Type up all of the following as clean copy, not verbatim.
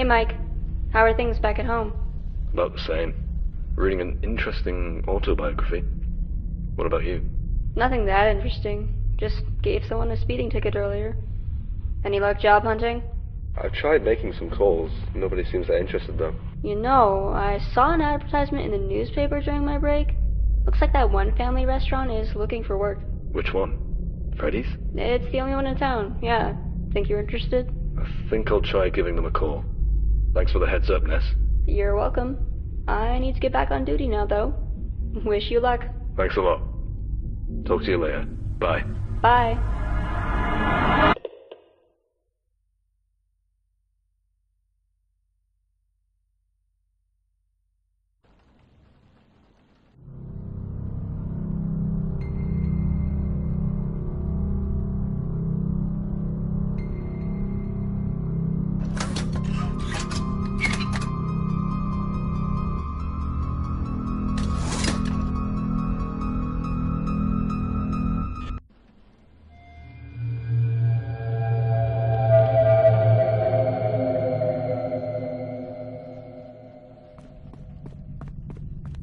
Mike. How are things back at home? About the same. Reading an interesting autobiography. What about you? Nothing that interesting. Just gave someone a speeding ticket earlier. Any luck job hunting? I've tried making some calls. Nobody seems that interested, though. You know, I saw an advertisement in the newspaper during my break. Looks like that one family restaurant is looking for work. Which one? Freddy's? It's the only one in town, yeah. Think you're interested? I think I'll try giving them a call. Thanks for the heads up, Ness. You're welcome. I need to get back on duty now, though. Wish you luck. Thanks a lot. Talk to you later. Bye. Bye.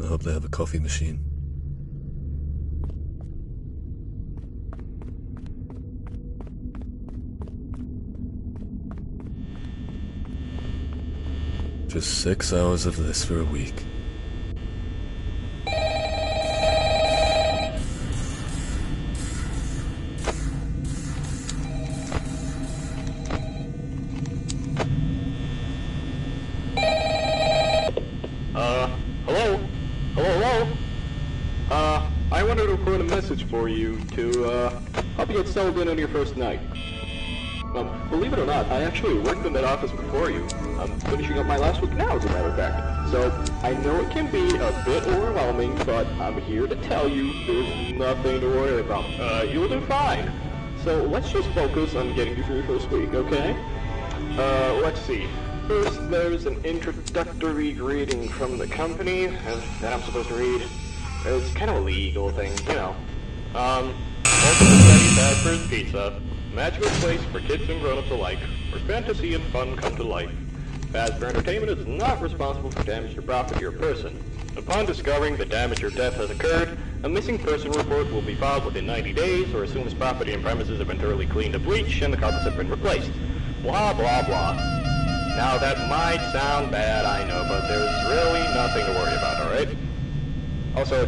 I hope they have a coffee machine. Just 6 hours of this for a week. I wanted to record a message for you to, help you get settled in on your first night. Believe it or not, I actually worked in that office before you. I'm finishing up my last week now, as a matter of fact. So, I know it can be a bit overwhelming, but I'm here to tell you there's nothing to worry about. You'll do fine. So, let's just focus on getting you through your first week, okay? Let's see. First, there's an introductory greeting from the company that I'm supposed to read. It's kind of a legal thing, you know. Welcome to Freddy's Pizza, a magical place for kids and grown-ups alike, where fantasy and fun come to life. Fazbear Entertainment is not responsible for damage to property or person. Upon discovering that damage or death has occurred, a missing person report will be filed within 90 days, or as soon as property and premises have been thoroughly cleaned of bleach and the carpets have been replaced. Blah, blah, blah. Now, that might sound bad, I know, but there's really nothing to worry about, alright? Also,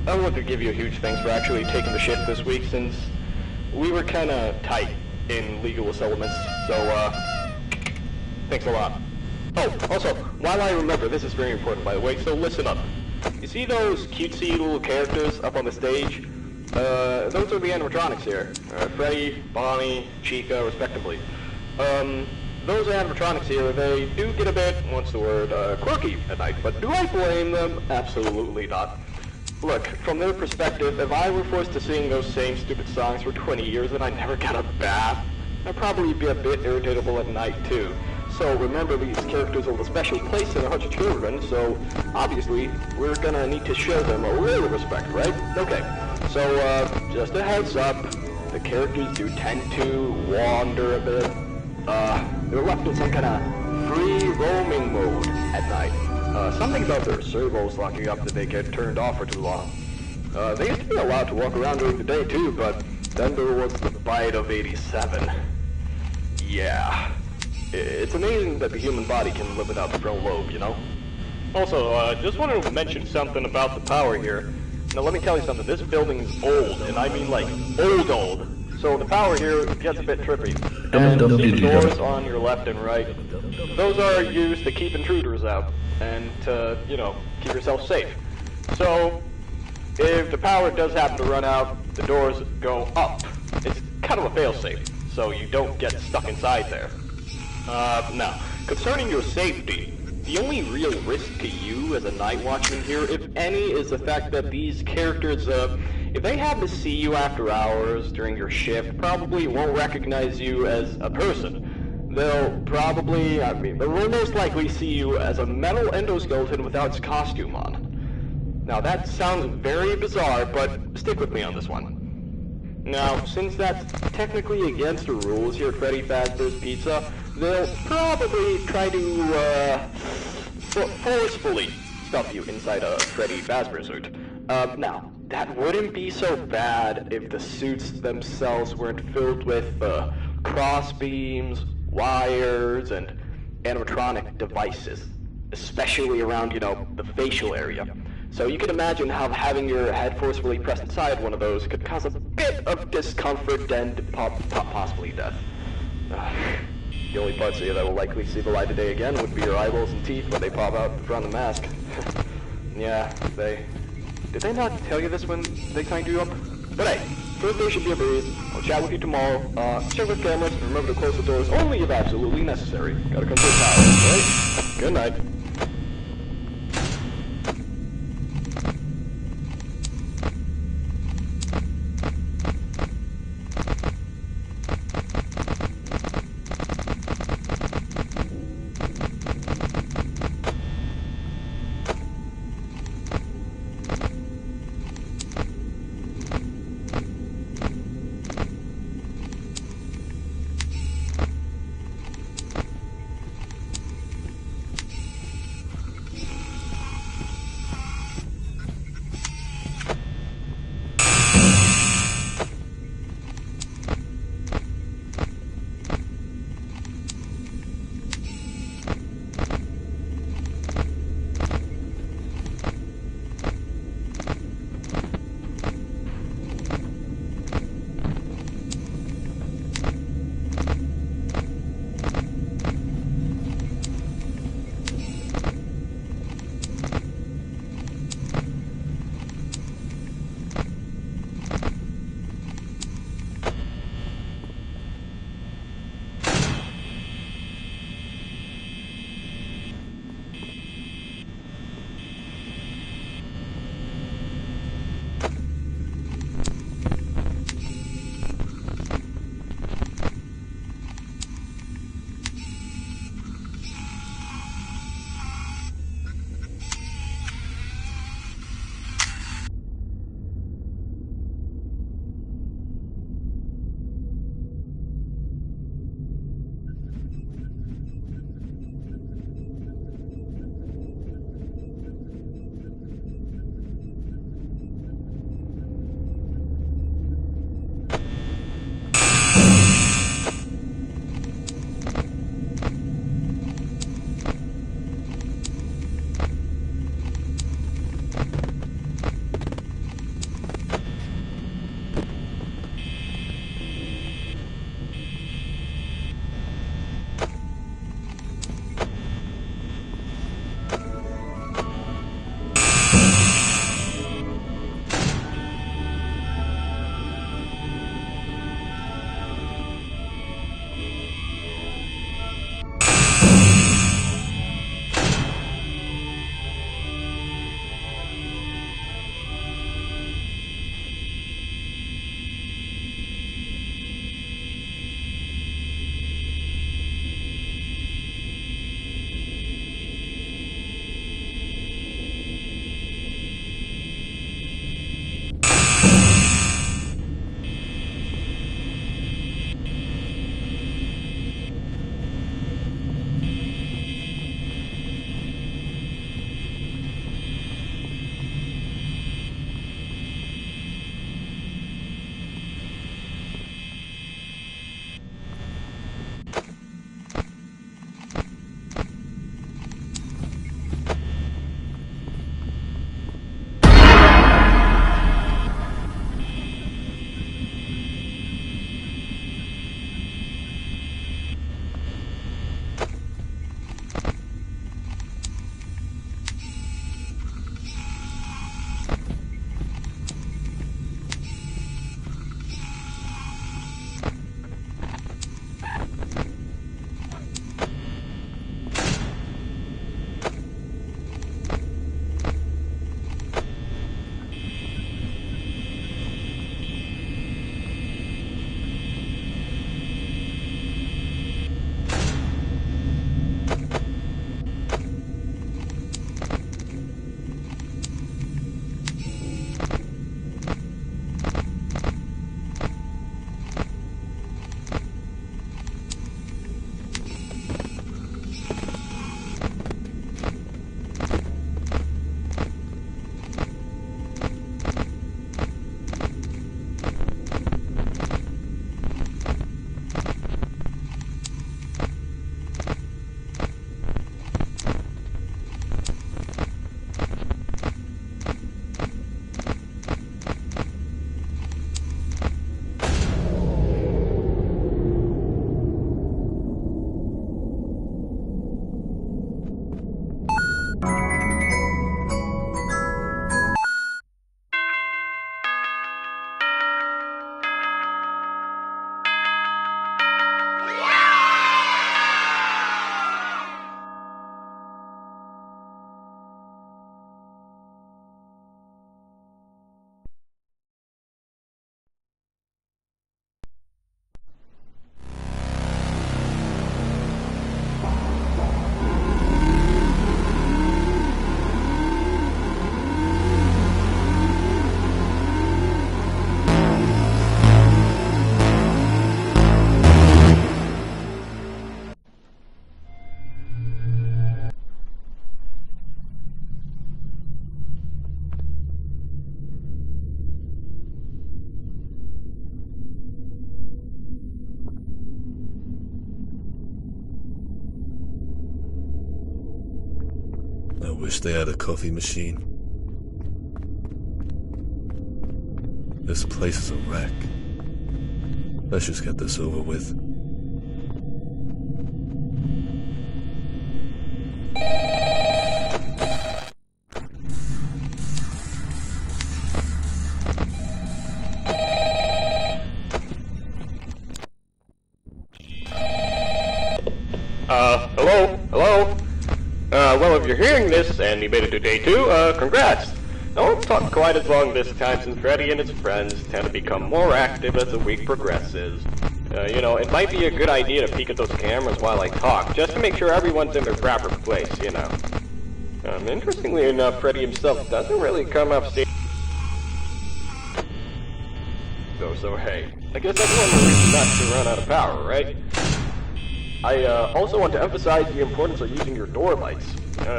I want to give you a huge thanks for actually taking the shift this week, since we were kinda tight in legal settlements, so, thanks a lot. Oh, also, while I remember, this is very important, by the way, so listen up. You see those cutesy little characters up on the stage? Those are the animatronics here. Freddy, Bonnie, Chica, respectively. Those animatronics here, they do get a bit, quirky at night, but do I blame them? Absolutely not. Look, from their perspective, if I were forced to sing those same stupid songs for 20 years and I never got a bath, I'd probably be a bit irritable at night too. So remember, these characters hold a special place in the hearts of children, so obviously we're gonna need to show them a little respect, right? Okay, so just a heads up, the characters do tend to wander a bit. They're left in some kind of free roaming mode at night. Something about their servos locking up that they get turned off for too long. They used to be allowed to walk around during the day too, but then there was the bite of 87. Yeah. It's amazing that the human body can live without the frontal lobe, you know? Also, just wanted to mention something about the power here. Now let me tell you something, this building's old, and I mean like old. So the power here gets a bit trippy. And the doors on your left and right, those are used to keep intruders out, and to, you know, keep yourself safe. So, if the power does happen to run out, the doors go up. It's kind of a failsafe, so you don't get stuck inside there. Now, concerning your safety, the only real risk to you as a night watchman here, if any, is the fact that these characters, if they happen to see you after hours during your shift, probably won't recognize you as a person. They'll most likely see you as a metal endoskeleton without its costume on. Now that sounds very bizarre, but stick with me on this one. Now, since that's technically against the rules here at Freddy Fazbear's Pizza, they'll probably try to, forcefully stuff you inside a Freddy Fazbear suit. Now, that wouldn't be so bad if the suits themselves weren't filled with, cross beams, wires, and animatronic devices, especially around, the facial area. So you can imagine how having your head forcefully pressed inside one of those could cause a bit of discomfort and possibly death. The only parts of you that will likely see the light of day again would be your eyeballs and teeth when they pop out from the mask. Yeah, did they not tell you this when they signed you up? But hey, first day should be a breeze. I'll chat with you tomorrow. Check with cameras and remember to close the doors only if absolutely necessary. Gotta come to a power, right? Good night. I wish they had a coffee machine. This place is a wreck. Let's just get this over with. Hello? Well, if you're hearing this and you made it to day 2, congrats! I won't talk quite as long this time since Freddy and his friends tend to become more active as the week progresses. It might be a good idea to peek at those cameras while I talk, just to make sure everyone's in their proper place, you know. Interestingly enough, Freddy himself doesn't really come off stage. So hey, I guess that's one of the reasons not to run out of power, right? I also want to emphasize the importance of using your door lights.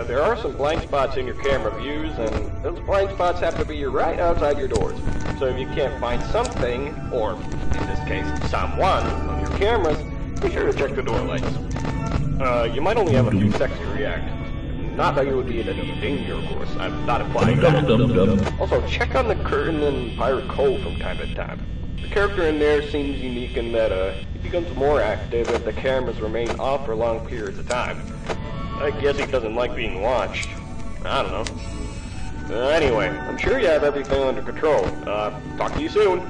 There are some blind spots in your camera views, and those blind spots have to be right outside your doors. So if you can't find something, or in this case, someone, on your cameras, be sure to check the door lights. You might only have a few seconds to react. Not that you would be in any danger, of course. I'm not implying that. Also, check on the curtain and Pirate Cole from time to time. The character in there seems unique in that he becomes more active if the cameras remain off for long periods of time. I guess he doesn't like being watched. I don't know. Anyway, I'm sure you have everything under control. Talk to you soon.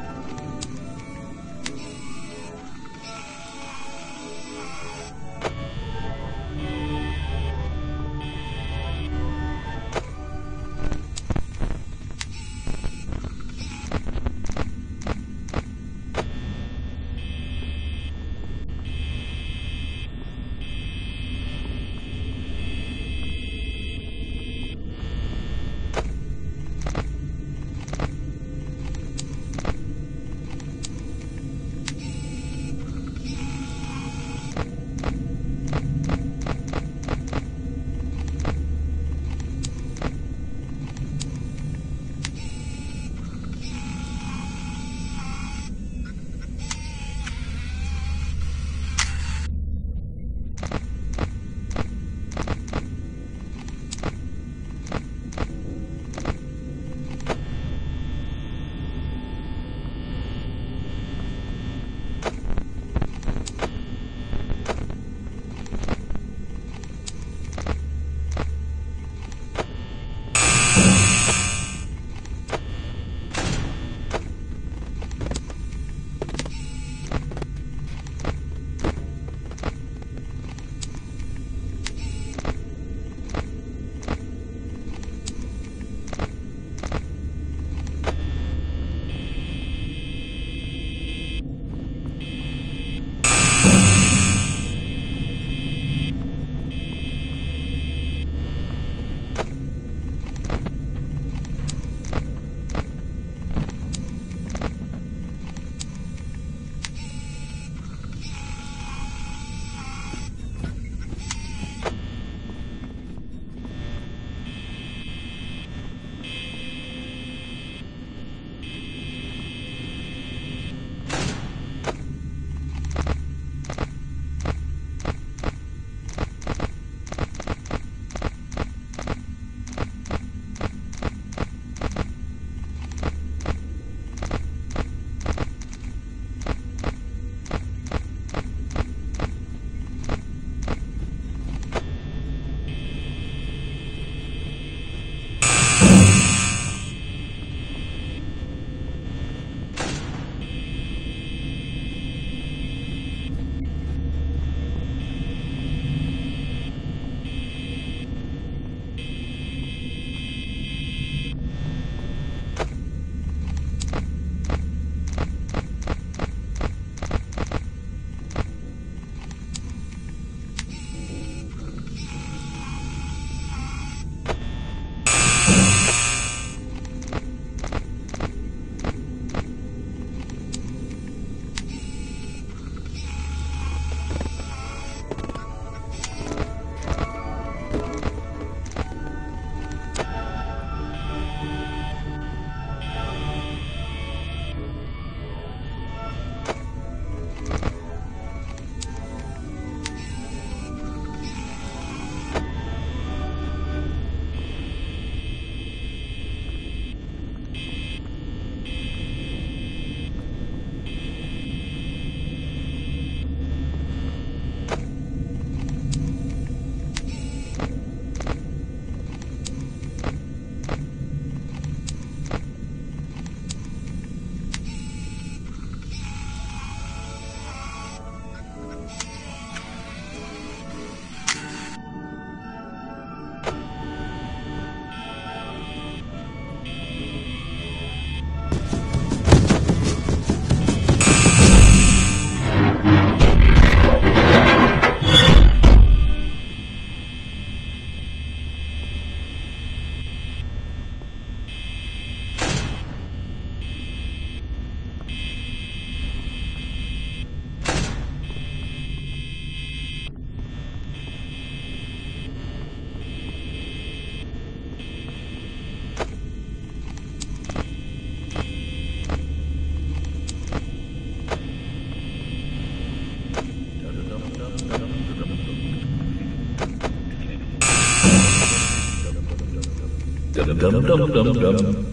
Dum dum dum dum dum.